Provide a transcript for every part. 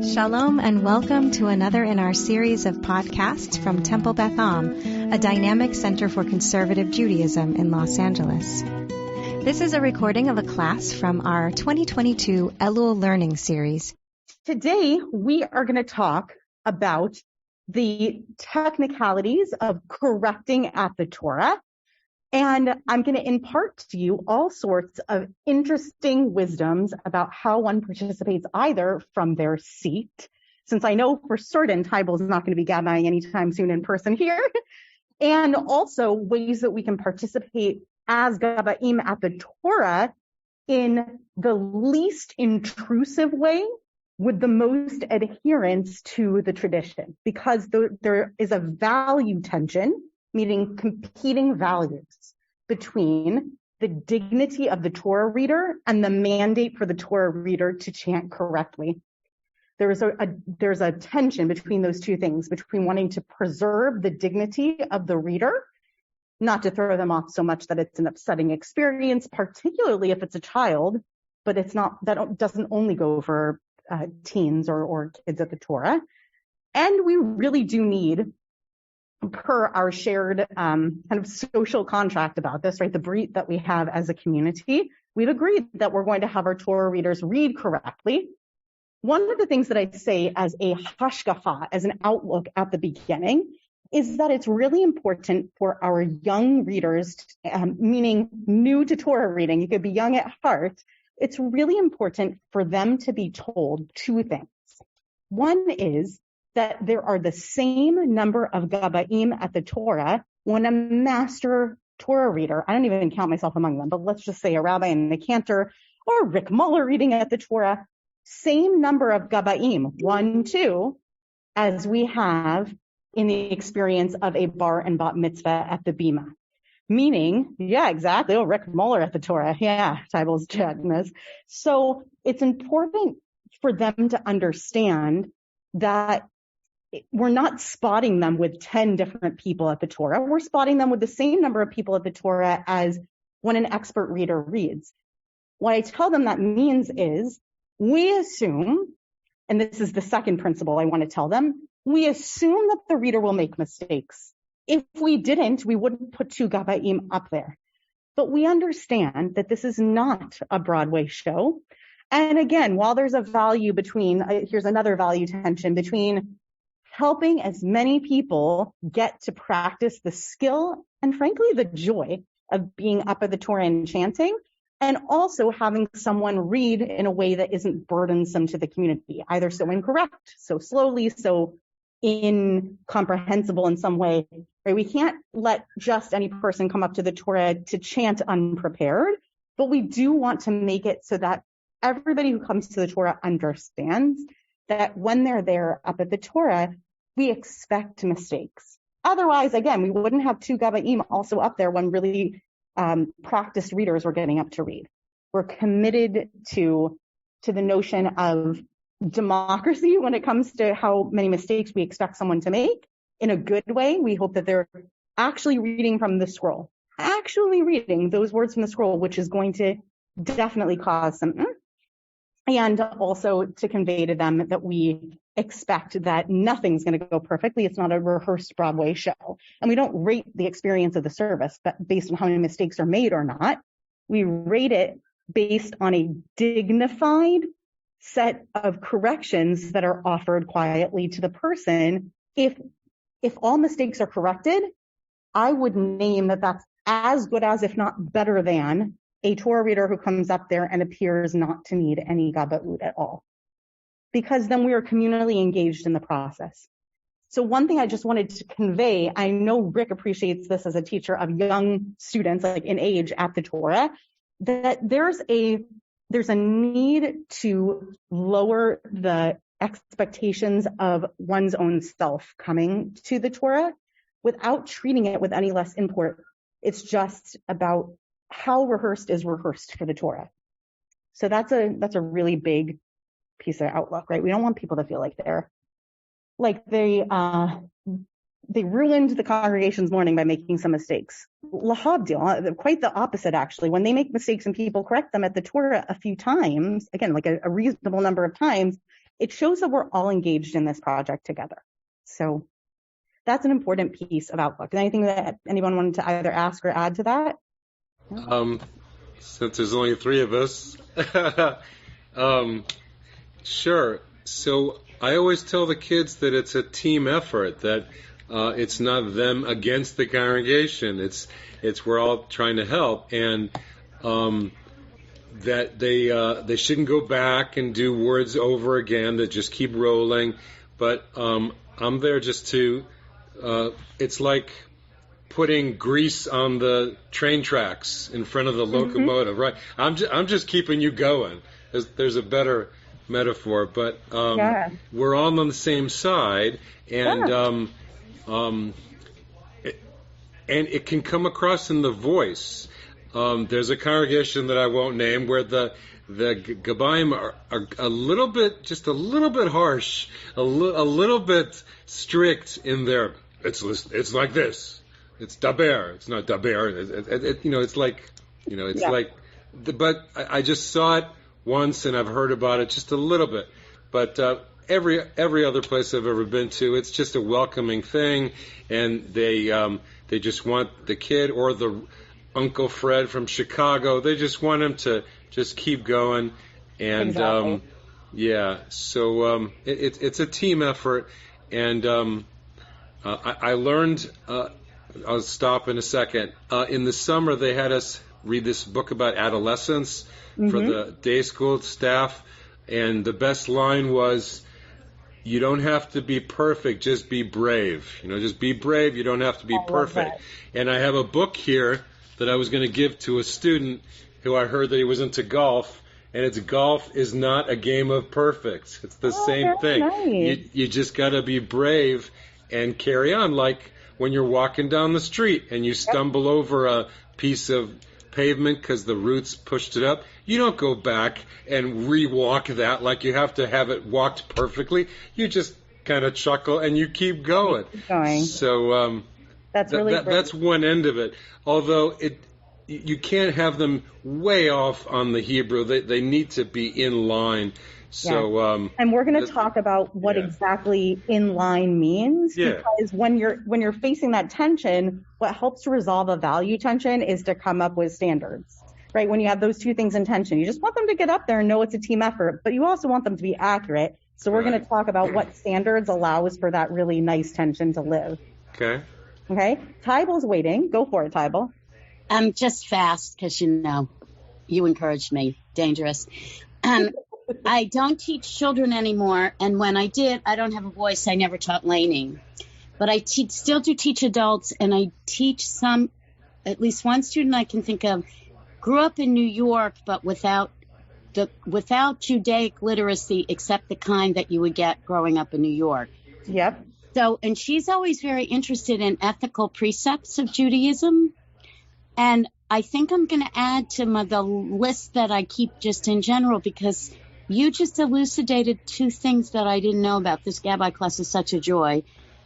Shalom and welcome to another in our series of podcasts from Temple Beth Am, a dynamic center for conservative Judaism in Los Angeles. This is a recording of a class from our 2022 Elul Learning Series. Today, we are going to talk about the technicalities of correcting at the Torah, and I'm going to impart to you all sorts of interesting wisdoms about how one participates either from their seat, since I know for certain Tybal is not going to be Gabbai anytime soon in person here, and also ways that we can participate as Gabbaim at the Torah in the least intrusive way with the most adherence to the tradition, because there is a value tension, meaning competing values between the dignity of the Torah reader and the mandate for the Torah reader to chant correctly. There's a tension between those two things, between wanting to preserve the dignity of the reader, not to throw them off so much that it's an upsetting experience, particularly if it's a child, but it's not, that doesn't only go for teens or kids at the Torah. And we really do need, per our shared kind of social contract about this, right, the brit that we have as a community, we've agreed that we're going to have our Torah readers read correctly. One of the things that I say as a hashkafa, as an outlook at the beginning, is that it's really important for our young readers, meaning new to Torah reading, you could be young at heart, it's really important for them to be told two things. One is that there are the same number of Gabbaim at the Torah when a master Torah reader, I don't even count myself among them, but let's just say a rabbi and a cantor or Rick Muller reading at the Torah, same number of Gabbaim, 1, 2, as we have in the experience of a bar and bat mitzvah at the Bima. Meaning, yeah, exactly. Oh, Rick Muller at the Torah. Yeah, Tybal's chatting this. So it's important for them to understand that we're not spotting them with 10 different people at the Torah. We're spotting them with the same number of people at the Torah as when an expert reader reads. What I tell them that means is we assume, and this is the second principle I want to tell them, we assume that the reader will make mistakes. If we didn't, we wouldn't put 2 Gabbaim up there. But we understand that this is not a Broadway show. And again, while there's a value between, here's another value tension between helping as many people get to practice the skill and frankly, the joy of being up at the Torah and chanting, and also having someone read in a way that isn't burdensome to the community, either so incorrect, so slowly, so incomprehensible in some way, right? We can't let just any person come up to the Torah to chant unprepared, but we do want to make it so that everybody who comes to the Torah understands that when they're there up at the Torah, we expect mistakes. Otherwise, again, we wouldn't have 2 Gabbaim also up there when really practiced readers were getting up to read. We're committed to the notion of democracy when it comes to how many mistakes we expect someone to make. In a good way, we hope that they're actually reading from the scroll, actually reading those words from the scroll, which is going to definitely cause some, and also to convey to them that we expect that nothing's going to go perfectly. It's not a rehearsed Broadway show. And we don't rate the experience of the service but based on how many mistakes are made or not. We rate it based on a dignified set of corrections that are offered quietly to the person. If all mistakes are corrected, I would name that that's as good as, if not better than, a Torah reader who comes up there and appears not to need any Gabbaut at all. Because then we are communally engaged in the process. So one thing I just wanted to convey, I know Rick appreciates this as a teacher of young students, like in age at the Torah, that there's a need to lower the expectations of one's own self coming to the Torah without treating it with any less import. It's just about how rehearsed is rehearsed for the Torah. So that's a really big piece of outlook, right? We don't want people to feel like they ruined the congregation's morning by making some mistakes. Lahabdil, quite the opposite, actually. When they make mistakes and people correct them at the Torah a few times, again, like a reasonable number of times, it shows that we're all engaged in this project together. So that's an important piece of Outlook. Anything that anyone wanted to either ask or add to that? Since there's only three of us, sure. So I always tell the kids that it's a team effort, that it's not them against the congregation. It's we're all trying to help, and that they shouldn't go back and do words over again, that just keep rolling. But I'm there just to, it's like putting grease on the train tracks in front of the locomotive, right? I'm just keeping you going. There's a better metaphor, but we're all on the same side, and and it can come across in the voice. There's a congregation that I won't name where the Gabbai are a little bit harsh, a little bit strict in their. It's like this. It's daber. It's not daber. It's like, it's like. But I just saw it once, and I've heard about it just a little bit. But every other place I've ever been to, it's just a welcoming thing, and they just want the kid or the Uncle Fred from Chicago. They just want him to just keep going, and Exactly. So it's a team effort, and I learned. I'll stop in a second. In the summer, they had us read this book about adolescence for the day school staff, and the best line was, "You don't have to be perfect, just be brave. Just be brave. You don't have to be perfect." And I have a book here that I was going to give to a student who I heard that he was into golf, and it's golf is not a game of perfect. It's the same thing. Nice. You just got to be brave and carry on, like when you're walking down the street and you stumble over a piece of pavement because the roots pushed it up. You don't go back and re-walk that like you have to have it walked perfectly. You just kind of chuckle and you keep going. So that's really great. That's one end of it. Although you can't have them way off on the Hebrew. They need to be in line. So and we're going to talk about what exactly in line means, because when you're facing that tension, what helps to resolve a value tension is to come up with standards, right? When you have those two things in tension, you just want them to get up there and know it's a team effort, but you also want them to be accurate. So we're going to talk about what standards allows for that really nice tension to live. Okay. Tybel's waiting. Go for it, Tybel. Just fast, because you encouraged me. Dangerous. I don't teach children anymore, and when I did, I don't have a voice. I never taught laning, but I still do teach adults, and I teach at least one student I can think of, grew up in New York, but without Judaic literacy, except the kind that you would get growing up in New York. Yep. So, and she's always very interested in ethical precepts of Judaism, and I think I'm going to add to the list that I keep just in general, because you just elucidated two things that I didn't know about. This Gabbai class is such a joy.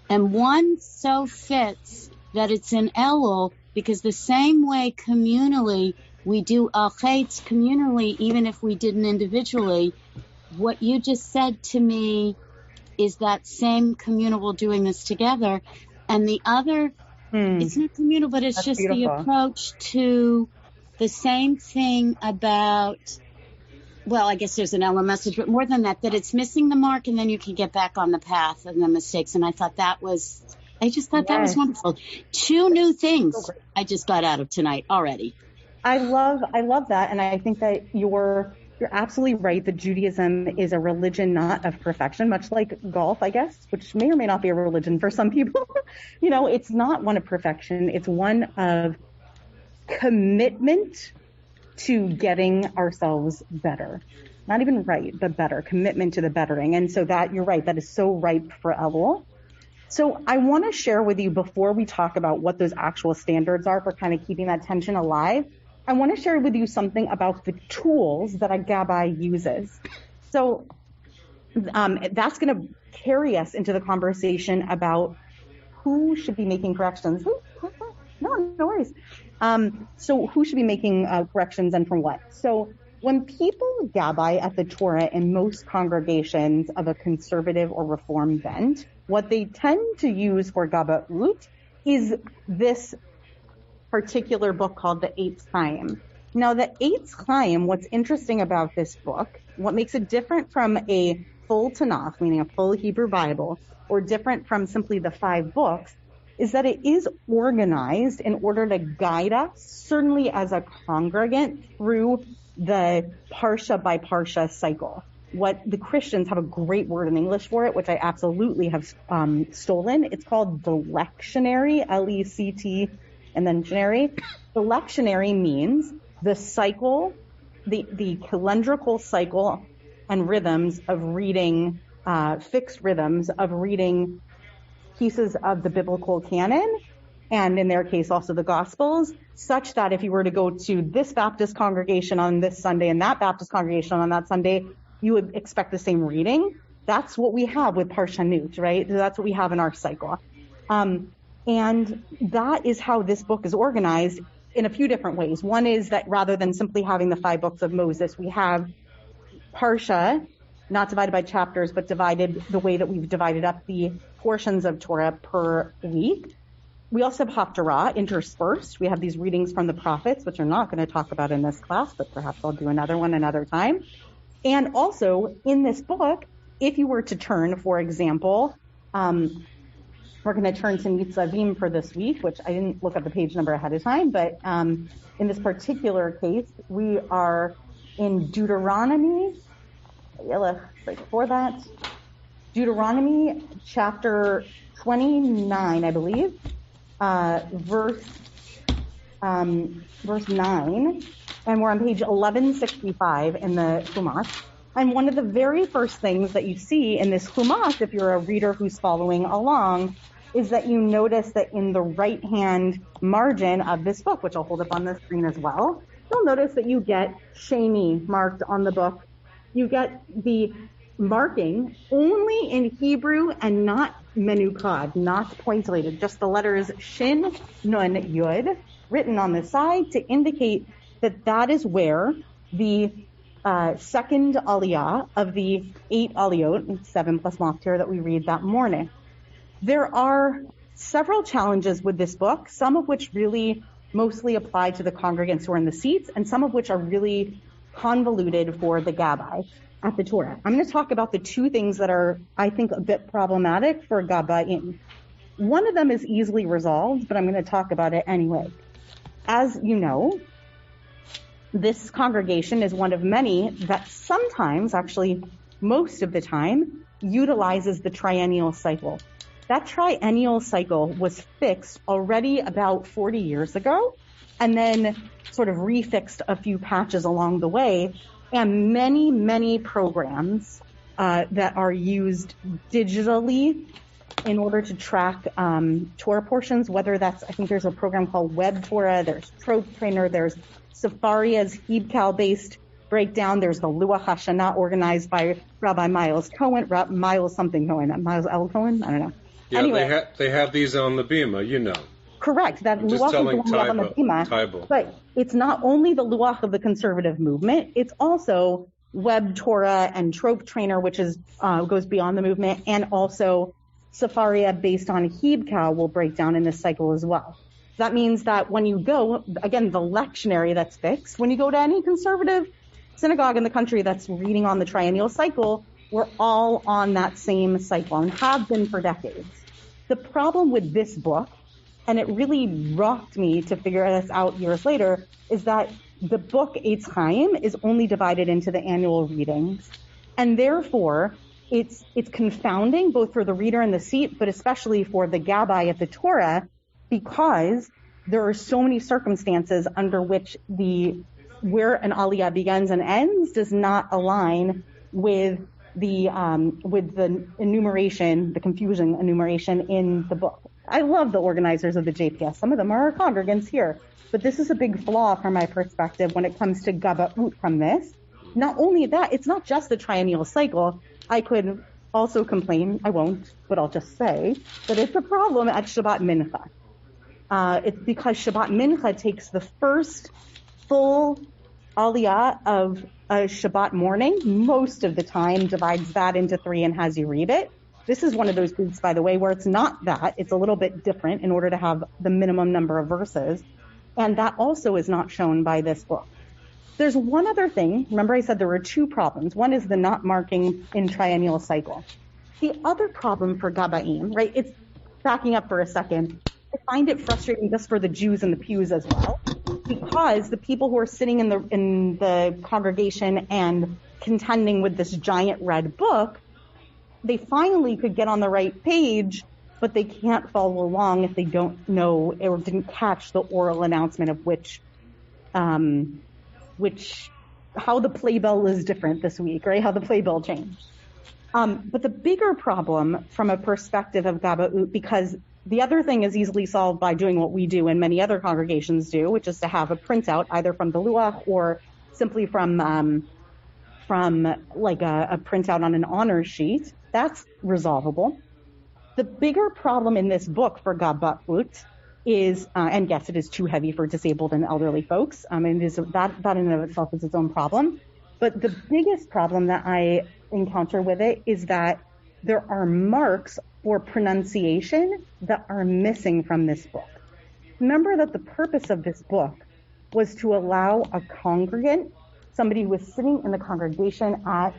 And one so fits that it's in Elul, because the same way communally we do al-chetz communally, even if we didn't individually, what you just said to me is that same communal doing this together. And the other, it's not communal, but it's just beautiful. The approach to the same thing about, well, I guess there's an Ella message, but more than that it's missing the mark, and then you can get back on the path and the mistakes. And I thought that was wonderful. Two new things I just got out of tonight already. I love that. And I think that you're absolutely right that Judaism is a religion not of perfection, much like golf, I guess, which may or may not be a religion for some people. It's not one of perfection. It's one of commitment to getting ourselves better. Not even right, but better. Commitment to the bettering. And so that, you're right, that is so ripe for Elul. So I want to share with you, before we talk about what those actual standards are for kind of keeping that tension alive, I want to share with you something about the tools that a Gabbai uses. So that's going to carry us into the conversation about who should be making corrections. No worries. So who should be making corrections and from what? So When people Gabbai at the Torah in most congregations of a conservative or reform bent, what they tend to use for Gabba'ut is this particular book called the Eitz Chaim. Now, the Eitz Chaim, what's interesting about this book, what makes it different from a full Tanakh, meaning a full Hebrew Bible, or different from simply the 5 books, is that it is organized in order to guide us, certainly as a congregant, through the Parsha by Parsha cycle. What the Christians have a great word in English for it, which I absolutely have stolen. It's called the lectionary, L-E-C-T, and then genary. The lectionary means the cycle, the calendrical cycle and rhythms of reading, fixed rhythms of reading pieces of the biblical canon, and in their case also the Gospels, such that if you were to go to this Baptist congregation on this Sunday and that Baptist congregation on that Sunday, you would expect the same reading. That's what we have with Parshanut, right? That's what we have in our cycle. And that is how this book is organized in a few different ways. One is that rather than simply having the 5 books of Moses, we have Parsha, not divided by chapters, but divided the way that we've divided up the portions of Torah per week. We also have Haftarah interspersed. We have these readings from the prophets, which I'm not going to talk about in this class, but perhaps I'll do another one another time. And also in this book, if you were to turn, for example, we're going to turn to Nitzavim for this week, which I didn't look up the page number ahead of time, but in this particular case, we are in Deuteronomy. Before that, Deuteronomy chapter 29, I believe, verse 9, and we're on page 1165 in the Chumash. And one of the very first things that you see in this Chumash, if you're a reader who's following along, is that you notice that in the right-hand margin of this book, which I'll hold up on the screen as well, you'll notice that you get Sheni marked on the book. You get the marking only in Hebrew and not menukad, not pointulated, just the letters Shin, Nun, Yud, written on the side to indicate that that is where the second aliyah of the 8 aliyot, 7 plus Maftir, that we read that morning. There are several challenges with this book, some of which really mostly apply to the congregants who are in the seats, and some of which are really convoluted for the Gabbai at the Torah. I'm going to talk about the 2 things that are, I think, a bit problematic for Gabbaim. One of them is easily resolved, but I'm going to talk about it anyway. As you know, this congregation is one of many that sometimes, actually most of the time, utilizes the triennial cycle. That triennial cycle was fixed already about 40 years ago, and then sort of refixed a few patches along the way, and many, many programs that are used digitally in order to track Torah portions, whether that's, I think there's a program called Web Torah, there's Trope Trainer, there's Safaria's Hebcal-based breakdown, there's the Luach Hashanah organized by Rabbi Miles Cohen, Miles L. Cohen, I don't know. Yeah, anyway, they have these on the Bima, you know. Correct. That Luach is the one we have on the Bima. But it's not only the Luach of the conservative movement, it's also Web Torah and Trope Trainer, which is goes beyond the movement, and also Safaria based on Hebcal will break down in this cycle as well. That means that when you go, again, the lectionary that's fixed, when you go to any conservative synagogue in the country that's reading on the triennial cycle, we're all on that same cycle and have been for decades. The problem with this book, and it really rocked me to figure this out years later, is that the book Eitz Chaim is only divided into the annual readings. And therefore, it's confounding both for the reader in the seat, but especially for the Gabbai at the Torah, because there are so many circumstances under which where an aliyah begins and ends does not align with the enumeration, the confusion enumeration in the book. I love the organizers of the JPS. Some of them are our congregants here. But this is a big flaw from my perspective when it comes to Gabba'ut from this. Not only that, it's not just the triennial cycle. I could also complain, I won't, but I'll just say that it's a problem at Shabbat Mincha. It's because Shabbat Mincha takes the first full aliyah of a Shabbat morning, most of the time divides that into 3 and has you read it. This is one of those groups, by the way, where it's not that. It's a little bit different in order to have the minimum number of verses. And that also is not shown by this book. There's one other thing. Remember I said there were 2 problems. One is the not marking in triennial cycle. The other problem for Gabbai, right, it's backing up for a second. I find it frustrating just for the Jews in the pews as well, because the people who are sitting in the congregation and contending with this giant red book, they finally could get on the right page, but they can't follow along if they don't know or didn't catch the oral announcement of how the playbill is different this week, right? How the playbill changed. But the bigger problem from a perspective of Gabbai, because the other thing is easily solved by doing what we do and many other congregations do, which is to have a printout either from the Luach or simply from like a printout on an honor sheet. That's resolvable. The bigger problem in this book for Gabbai is, and yes, it is too heavy for disabled and elderly folks. And it is that in and of itself is its own problem. But the biggest problem that I encounter with it is that there are marks or pronunciation that are missing from this book. Remember that the purpose of this book was to allow a congregant, somebody who was sitting in the congregation at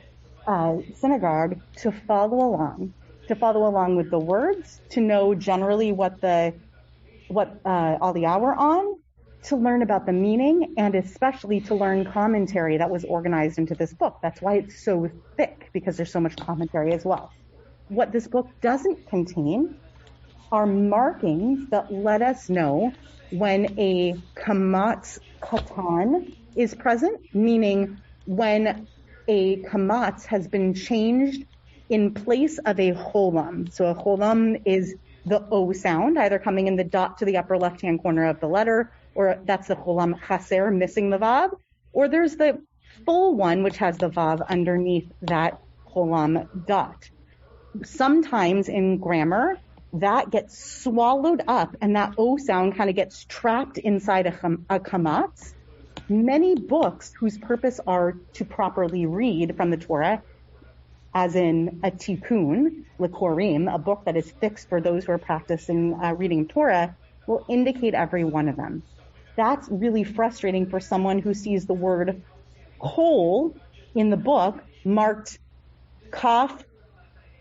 a synagogue, to follow along with the words, to know generally what aliyah we're on, to learn about the meaning, and especially to learn commentary that was organized into this book. That's why it's so thick, because there's so much commentary as well. What this book doesn't contain are markings that let us know when a kamatz katan is present, meaning when a kamatz has been changed in place of a cholam. So a cholam is the O sound, either coming in the dot to the upper left-hand corner of the letter, or that's the cholam chaser, missing the vav, or there's the full one, which has the vav underneath that cholam dot. Sometimes in grammar, that gets swallowed up and that O sound kind of gets trapped inside a kamatz. Many books whose purpose are to properly read from the Torah, as in a tikkun, l'korim, a book that is fixed for those who are practicing reading Torah, will indicate every one of them. That's really frustrating for someone who sees the word kol in the book marked kaf,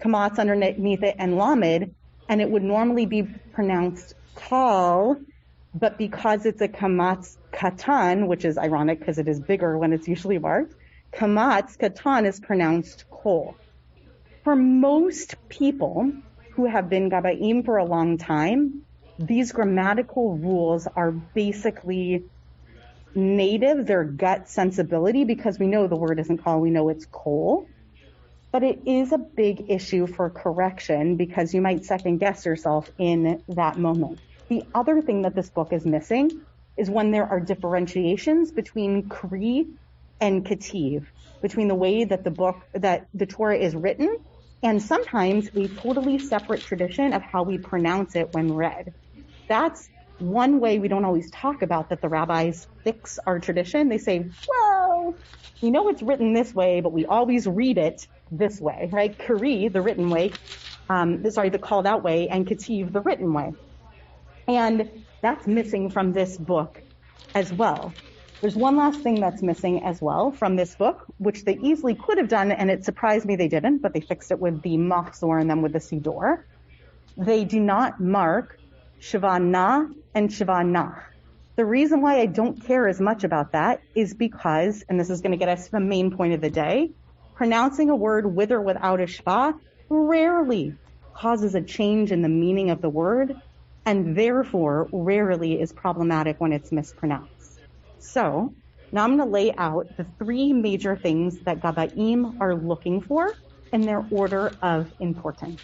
kamatz underneath it, and lamed, and it would normally be pronounced kal, but because it's a kamatz katan, which is ironic because it is bigger when it's usually marked, kamatz katan is pronounced kol. For most people who have been Gabbaim for a long time, these grammatical rules are basically native, their gut sensibility, because we know the word isn't kol, we know it's kol. But it is a big issue for correction because you might second guess yourself in that moment. The other thing that this book is missing is when there are differentiations between Kri and Ketiv, between the way that the Torah is written and sometimes a totally separate tradition of how we pronounce it when read. That's one way we don't always talk about that the rabbis fix our tradition. They say, well, we know it's written this way, but we always read it this way, right? Kari, the written way, the called out way, and Ketiv, the written way. And that's missing from this book as well. There's one last thing that's missing as well from this book, which they easily could have done, and it surprised me they didn't, but they fixed it with the machzor and then with the sidor. They do not mark Sheva Na and Sheva Nach. The reason why I don't care as much about that is because, and this is going to get us to the main point of the day, pronouncing a word with or without a shva rarely causes a change in the meaning of the word, and therefore rarely is problematic when it's mispronounced. So now I'm going to lay out the 3 major things that Gabbaim are looking for in their order of importance.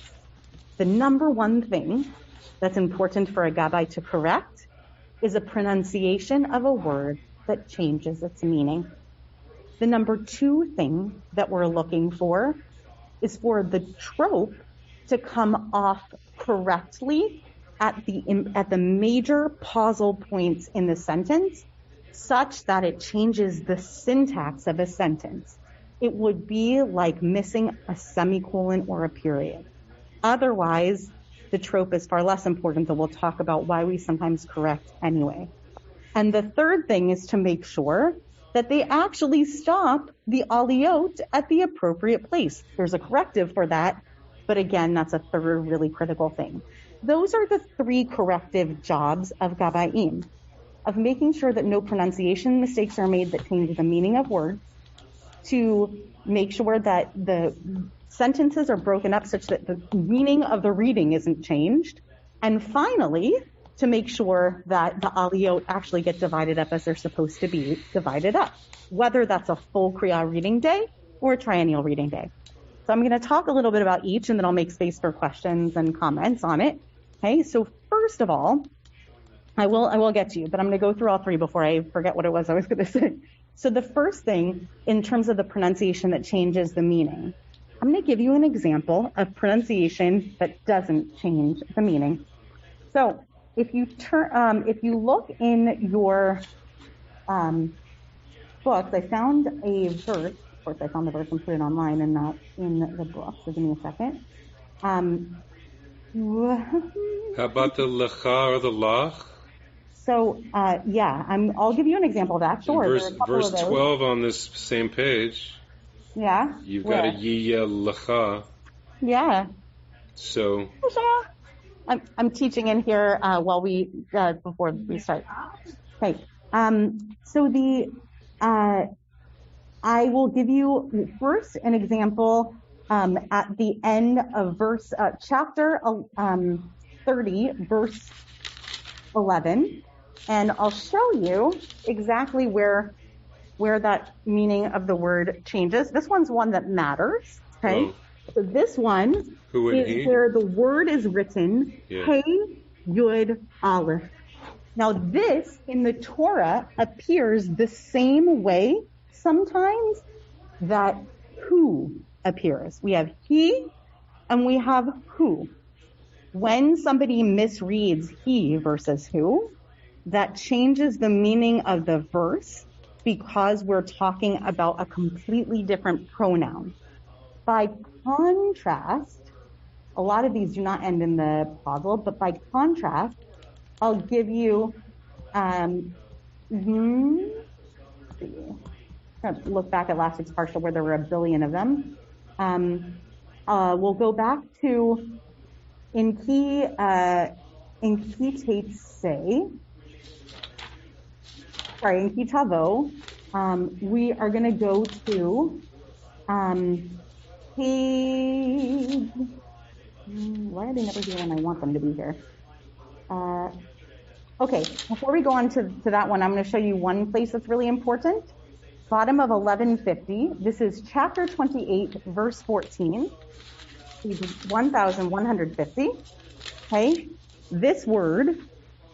The number one thing that's important for a Gabbai to correct is a pronunciation of a word that changes its meaning. The number 2 thing that we're looking for is for the trope to come off correctly at the major pausal points in the sentence, such that it changes the syntax of a sentence. It would be like missing a semicolon or a period. Otherwise, the trope is far less important, though we'll talk about why we sometimes correct anyway. And the third thing is to make sure that they actually stop the aliyot at the appropriate place. There's a corrective for that, but again, that's a third really critical thing. Those are the three corrective jobs of Gabbai, of making sure that no pronunciation mistakes are made that change the meaning of words, to make sure that the sentences are broken up such that the meaning of the reading isn't changed, and finally, to make sure that the aliyot actually get divided up as they're supposed to be divided up, whether that's a full Kriya reading day or a triennial reading day. So I'm going to talk a little bit about each, and then I'll make space for questions and comments on it. Okay, so first of all, I will get to you, but I'm going to go through all three before I forget what it was I was going to say. So the first thing, in terms of the pronunciation that changes the meaning, I'm going to give you an example of pronunciation that doesn't change the meaning. So if you look in your books, I found a verse. Of course, I found the verse and put it online and not in the book. So give me a second. How about the lecha or the lach? So I'll give you an example of that. Sure. Verse 12 on this same page. Yeah. You've got a yiya lecha. Yeah. So. I'm teaching in here before we start. Okay. I will give you first an example at the end of chapter 30, verse 11, and I'll show you exactly where that meaning of the word changes. This one's one that matters. Okay. Oh. So this one is where the word is written, Hey, Yud, Aleph. Now this in the Torah appears the same way sometimes that who appears. We have he and we have who. When somebody misreads he versus who, that changes the meaning of the verse because we're talking about a completely different pronoun. By contrast, a lot of these do not end in the causal, but by contrast, I'll give you, look back at last week's parsha where there were 1 billion of them. We'll go back to in ki tavo, we are going to go to page. Why are they never here when I want them to be here? Okay, before we go on to that one, I'm going to show you one place that's really important. Bottom of 1150. This is chapter 28, verse 14. Page 1150. Okay, this word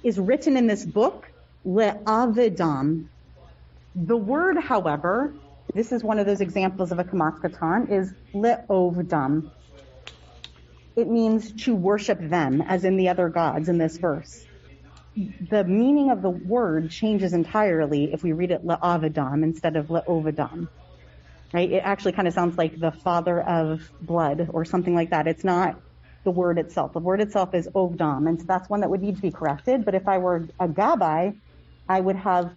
is written in this book, le'avedam. The word, however, this is one of those examples of a kamat katan, is le'ovdam. It means to worship them, as in the other gods in this verse. The meaning of the word changes entirely if we read it le'avedam instead of le'ovdam. Right? It actually kind of sounds like the father of blood or something like that. It's not the word itself. The word itself is ovdam, and so that's one that would need to be corrected. But if I were a Gabbai, I would have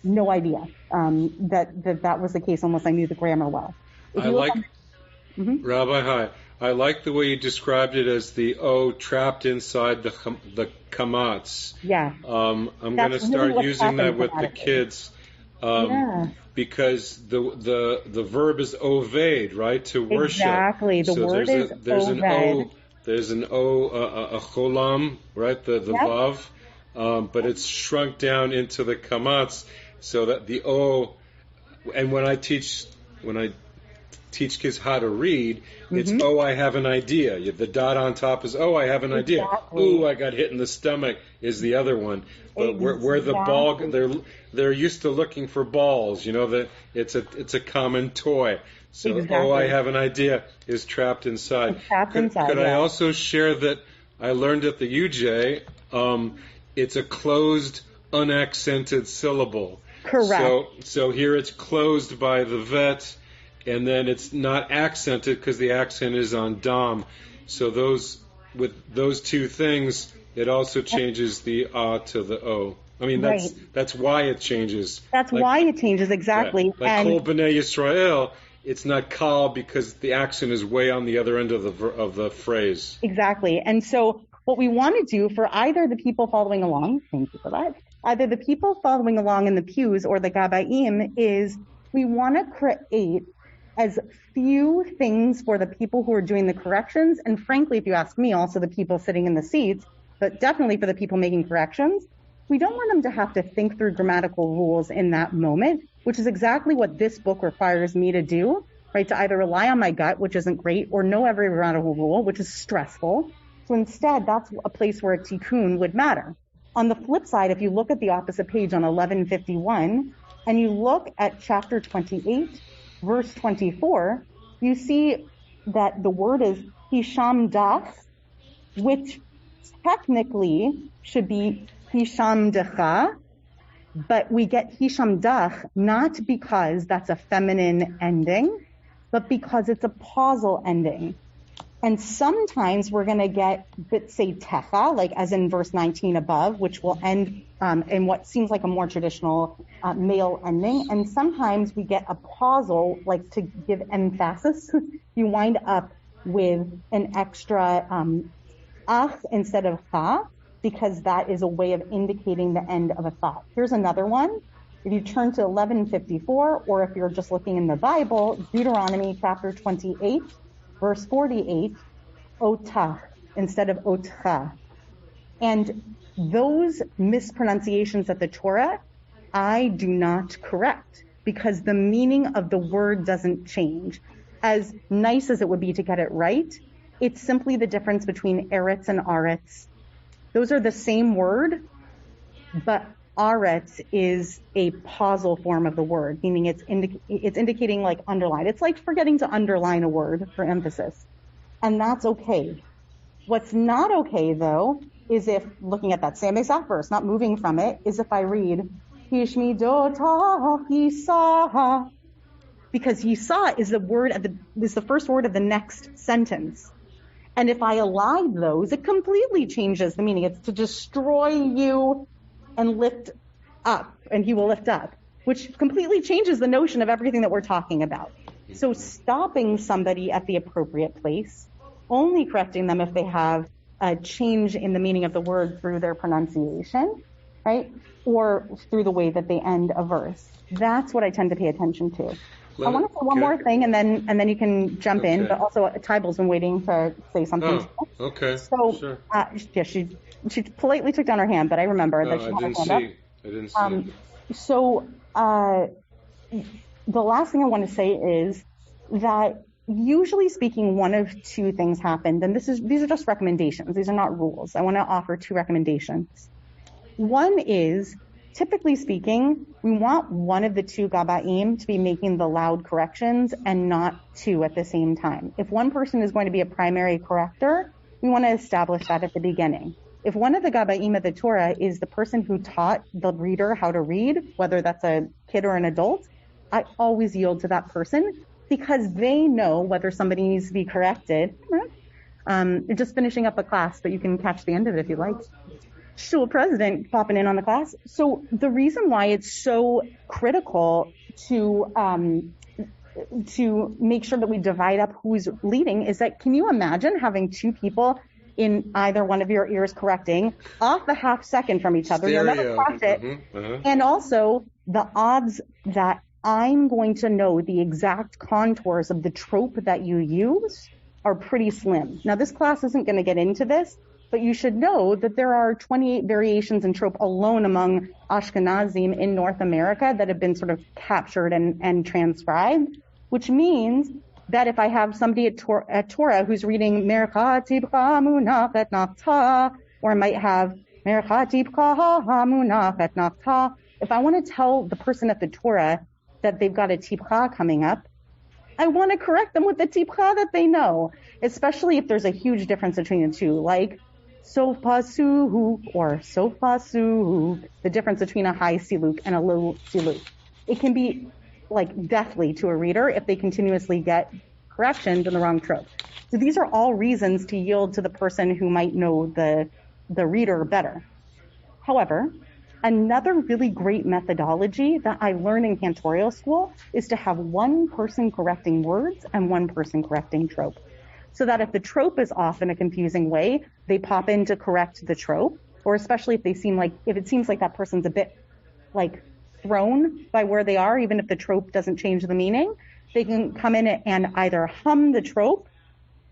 no idea that was the case unless I knew the grammar well. Rabbi, hi. I like the way you described it as the O trapped inside the kamats. Yeah. I'm going to start using that with the kids because the verb is oved, right? To worship. Exactly. The word is oved. There's an O, a cholam, right? The vav, but it's shrunk down into the kamats so that the O. And when I teach kids how to read, it's, oh, I have an idea. The dot on top is, oh, I have an idea. Ooh, I got hit in the stomach is the other one. But where the ball, they're used to looking for balls, that it's a common toy. So, oh, I have an idea is trapped inside. Could I also share that I learned at the UJ, it's a closed unaccented syllable. Correct. So here it's closed by the vet, and then it's not accented because the accent is on dam. So with those two things, it also changes the ah to the o. I mean, that's why it changes. That's why it changes, exactly. Like Kol B'nai Yisrael, it's not kal because the accent is way on the other end of the phrase. Exactly. And so what we want to do for either the people following along, thank you for that, either the people following along in the pews or the Gabbaim, is we want to create as few things for the people who are doing the corrections, and frankly, if you ask me, also the people sitting in the seats, but definitely for the people making corrections. We don't want them to have to think through grammatical rules in that moment, which is exactly what this book requires me to do, right? To either rely on my gut, which isn't great, or know every grammatical rule, which is stressful. So instead, that's a place where a tikkun would matter. On the flip side, if you look at the opposite page on 1151, and you look at chapter 28, verse 24, you see that the word is hisham dach, which technically should be hisham decha, but we get hisham dach not because that's a feminine ending, but because it's a pausal ending. And sometimes we're going to get say techa, like as in verse 19 above, which will end in what seems like a more traditional male ending. And sometimes we get a pausal, like to give emphasis. You wind up with an extra ach instead of cha, because that is a way of indicating the end of a thought. Here's another one. If you turn to 1154, or if you're just looking in the Bible, Deuteronomy chapter 28, verse 48, otach instead of otcha. And those mispronunciations of the Torah, I do not correct, because the meaning of the word doesn't change. As nice as it would be to get it right, it's simply the difference between eretz and aretz. Those are the same word, but aretz is a pausal form of the word, meaning it's indicating like underline. It's like forgetting to underline a word for emphasis. And that's okay. What's not okay, though, is if, looking at that same exact verse, not moving from it, is if I read, Hishmidotah Yisah, because Yisah is the first word of the next sentence. And if I align those, it completely changes the meaning. It's to destroy you and lift up, and he will lift up, which completely changes the notion of everything that we're talking about. So stopping somebody at the appropriate place, only correcting them if they have a change in the meaning of the word through their pronunciation, right? Or through the way that they end a verse. That's what I tend to pay attention to. I want to say one more thing, and then you can jump in. But also, Tybal's been waiting to say something. Oh, okay. So, sure. Yeah, she politely took down her hand, but I remember that she had her hand up. I didn't see it. So, the last thing I want to say is that usually speaking, one of two things happened, and these are just recommendations. These are not rules. I want to offer two recommendations. One is, typically speaking, we want one of the two Gabbaim to be making the loud corrections and not two at the same time. If one person is going to be a primary corrector, we want to establish that at the beginning. If one of the Gabbaim of the Torah is the person who taught the reader how to read, whether that's a kid or an adult, I always yield to that person because they know whether somebody needs to be corrected. Just finishing up a class, but you can catch the end of it if you like. Shul president popping in on the class. So the reason why it's so critical to make sure that we divide up who's leading is that, can you imagine having two people in either one of your ears correcting off a half second from each other? You'll never catch it. And also the odds that I'm going to know the exact contours of the trope that you use are pretty slim. Now, this class isn't going to get into this, but you should know that there are 28 variations in trope alone among Ashkenazim in North America that have been sort of captured and transcribed, which means that if I have somebody at Torah who's reading Mercha Tibcha Munachet Nafta, or I might have Mercha Tibcha Munachet Nafta, if I want to tell the person at the Torah that they've got a Tibcha coming up, I want to correct them with the Tibcha that they know, especially if there's a huge difference between the two, like sofasuk or sofasuk, the difference between a high siluk and a low siluk. It can be like deathly to a reader if they continuously get corrections in the wrong trope. So these are all reasons to yield to the person who might know the reader better. However, another really great methodology that I learned in cantorial school is to have one person correcting words and one person correcting trope. So that if the trope is off in a confusing way, they pop in to correct the trope, or especially if it seems like that person's a bit like thrown by where they are, even if the trope doesn't change the meaning, they can come in and either hum the trope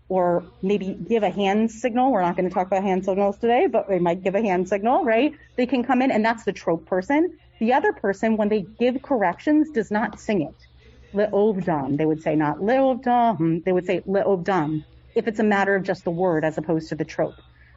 or maybe give a hand signal. We're not going to talk about hand signals today, but they might give a hand signal, right? They can come in, and that's the trope person. The other person, when they give corrections, does not sing it. Le'ovdam, they would say, not le'ovdam, they would say le'ovdam, if it's a matter of just the word as opposed to the trope.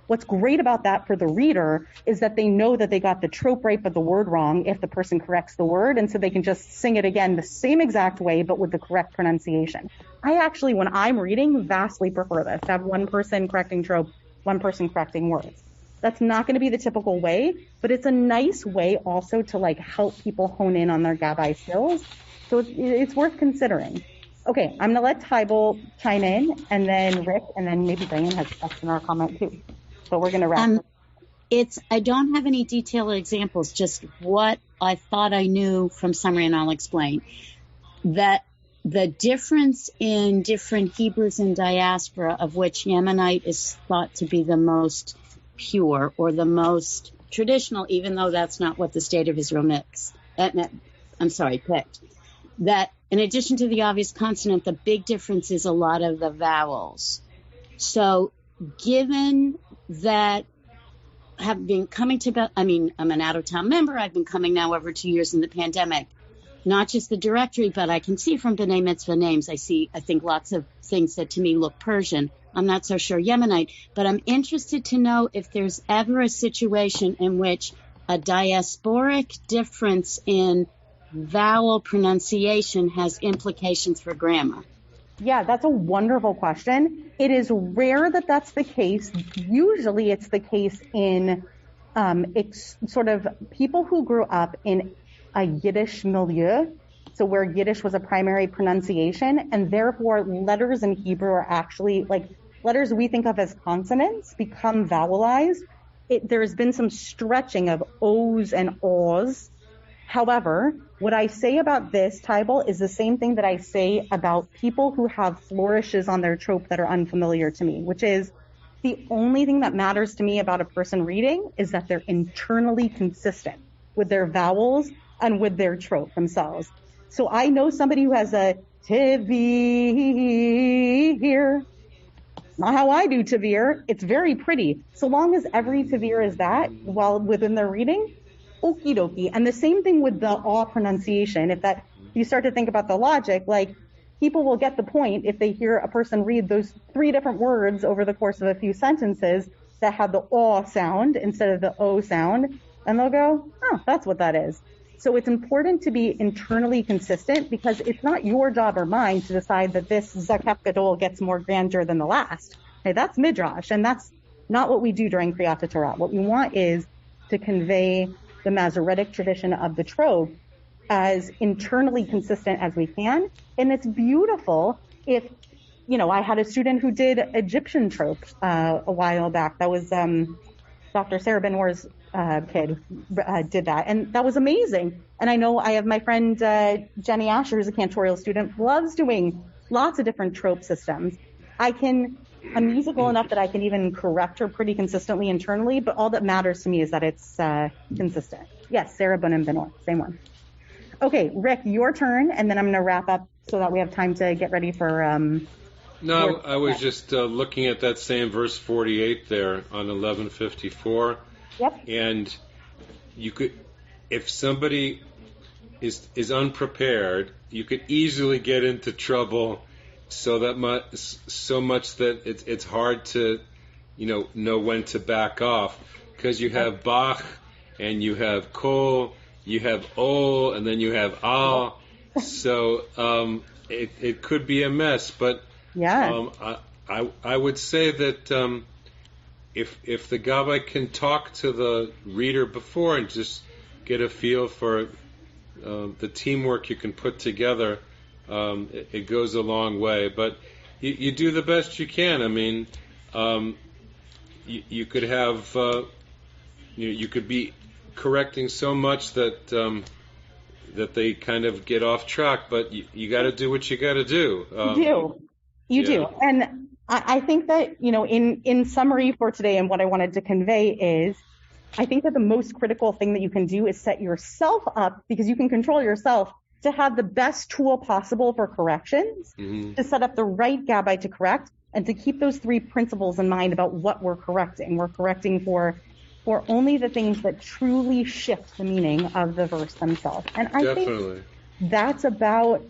What's great about that for the reader is that they know that they got the trope right but the word wrong if the person corrects the word, and so they can just sing it again the same exact way but with the correct pronunciation. I actually, when I'm reading, vastly prefer this, to have one person correcting trope, one person correcting words. That's not going to be the typical way, but it's a nice way also to like help people hone in on their Gabbai skills. So it's worth considering. Okay, I'm going to let Tybal chime in, and then Rick, and then maybe Diane has a question or a comment too. But we're going to wrap. I don't have any detailed examples, just what I thought I knew from summary, and I'll explain. That the difference in different Hebrews in diaspora, of which Yemenite is thought to be the most pure or the most traditional, even though that's not what the State of Israel picked. That in addition to the obvious consonant, the big difference is a lot of the vowels. So given that have been coming to, I'm an out-of-town member. I've been coming now over 2 years in the pandemic. Not just the directory, but I can see from B'nai Mitzvah names, I think lots of things that to me look Persian. I'm not so sure Yemenite, but I'm interested to know if there's ever a situation in which a diasporic difference in vowel pronunciation has implications for grammar. Yeah, that's a wonderful question. It is rare that that's the case. Usually it's the case in sort of people who grew up in a Yiddish milieu, so where Yiddish was a primary pronunciation, and therefore letters in Hebrew are actually, like letters we think of as consonants become vowelized. There's been some stretching of O's and O's. However, what I say about this, Tybal, is the same thing that I say about people who have flourishes on their trope that are unfamiliar to me, which is the only thing that matters to me about a person reading is that they're internally consistent with their vowels and with their trope themselves. So I know somebody who has a tivir, not how I do tivir. It's very pretty. So long as every tivir is that while within their reading, okie dokie. And the same thing with the aw pronunciation. If you start to think about the logic, like people will get the point if they hear a person read those 3 different words over the course of a few sentences that have the aw sound instead of the o sound, and they'll go, oh, that's what that is. So it's important to be internally consistent because it's not your job or mine to decide that this Zakef Gadol gets more grandeur than the last. Okay, that's Midrash, and that's not what we do during Kriyat Torah. What we want is to convey the Masoretic tradition of the trope as internally consistent as we can. And it's beautiful if, I had a student who did Egyptian trope a while back. That was Dr. Sarah Benoor's kid did that. And that was amazing. And I know I have my friend Jenny Asher, who's a cantorial student, loves doing lots of different trope systems. I'm musical enough that I can even correct her pretty consistently internally, but all that matters to me is that it's consistent. Yes, Sarah and Benoor, same one. Okay, Rick, your turn, and then I'm going to wrap up so that we have time to get ready for... No, I was just looking at that same verse 48 there on 1154. Yep. And you could, if somebody is unprepared, you could easily get into trouble so much that it's hard to, know when to back off, because you have Bach and you have Kol, you have Ol, and then you have Al. So it could be a mess. But yeah, I would say that if the Gabbai can talk to the reader before and just get a feel for the teamwork you can put together, it goes a long way. But you do the best you can. I mean, you could have you could be correcting so much that that they kind of get off track, but you got to do what you got to do. You do. And I think that, in summary for today, and what I wanted to convey is, I think that the most critical thing that you can do is set yourself up, because you can control yourself, to have the best tool possible for corrections, to set up the right Gabbai to correct, and to keep those three principles in mind about what we're correcting. We're correcting for only the things that truly shift the meaning of the verse themselves. And I think that's about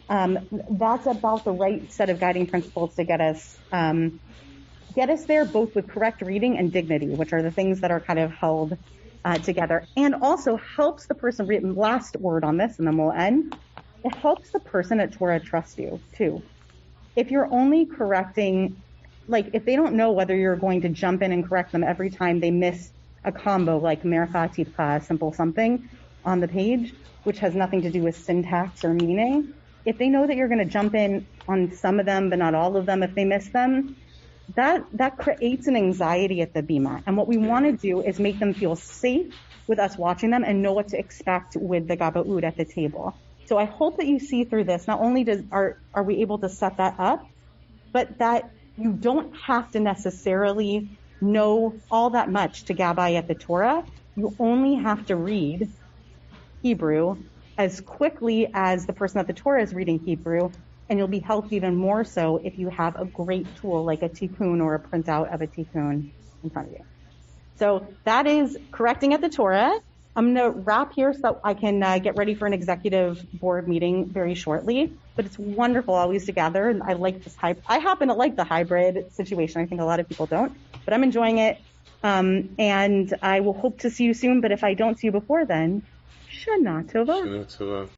the right set of guiding principles to get us there, both with correct reading and dignity, which are the things that are kind of held together, and also helps the person. Last word on this, and then we'll end. It helps the person at Torah trust you too. If you're only correcting, like if they don't know whether you're going to jump in and correct them every time they miss a combo like mercha tifcha, simple something on the page, which has nothing to do with syntax or meaning. If they know that you're going to jump in on some of them, but not all of them if they miss them, that creates an anxiety at the bima. And what we want to do is make them feel safe with us watching them and know what to expect with the Gabbaut at the table. So I hope that you see through this, not only are we able to set that up, but that you don't have to necessarily know all that much to Gabbai at the Torah. You only have to read Hebrew as quickly as the person at the Torah is reading Hebrew, and you'll be helped even more so if you have a great tool like a tikkun or a printout of a tikkun in front of you. So that is correcting at the Torah. I'm going to wrap here so that I can get ready for an executive board meeting very shortly. But it's wonderful always to gather, and I like this I happen to like the hybrid situation. I think a lot of people don't, but I'm enjoying it. And I will hope to see you soon. But if I don't see you before then, Shana Tova. Shana Tova.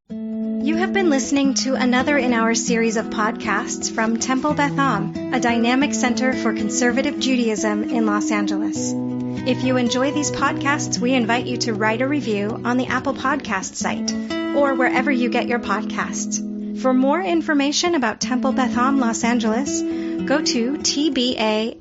You have been listening to another in our series of podcasts from Temple Beth Am, a dynamic center for conservative Judaism in Los Angeles. If you enjoy these podcasts, we invite you to write a review on the Apple Podcast site or wherever you get your podcasts. For more information about Temple Beth Am Los Angeles, go to tbala.org.